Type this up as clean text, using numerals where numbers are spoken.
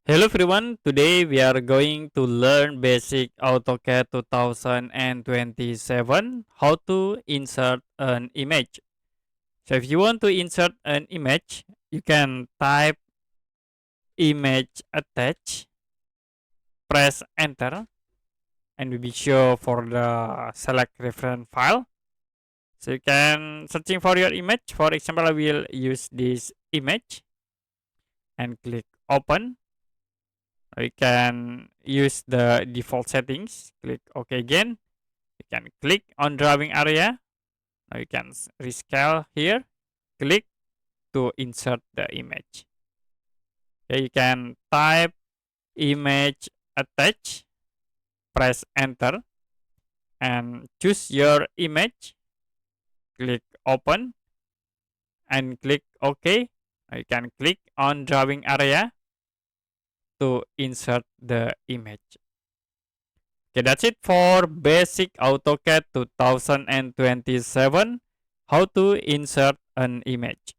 Hello everyone, today we are going to learn basic AutoCAD 2027 how to insert an image. So if you want to insert an image, you can type image attach, press enter, and will be show for the select reference file. So you can searching for your image. For example, I will use this image and click open. You can use the default settings, click OK again. You can click on drawing area. Now you can rescale here, click to insert the image. Okay, you can type image attach, press enter, and choose your image, click open, and click OK. Now you can click on drawing area to insert the image. Okay, that's it for basic AutoCAD 2027, how to insert an image.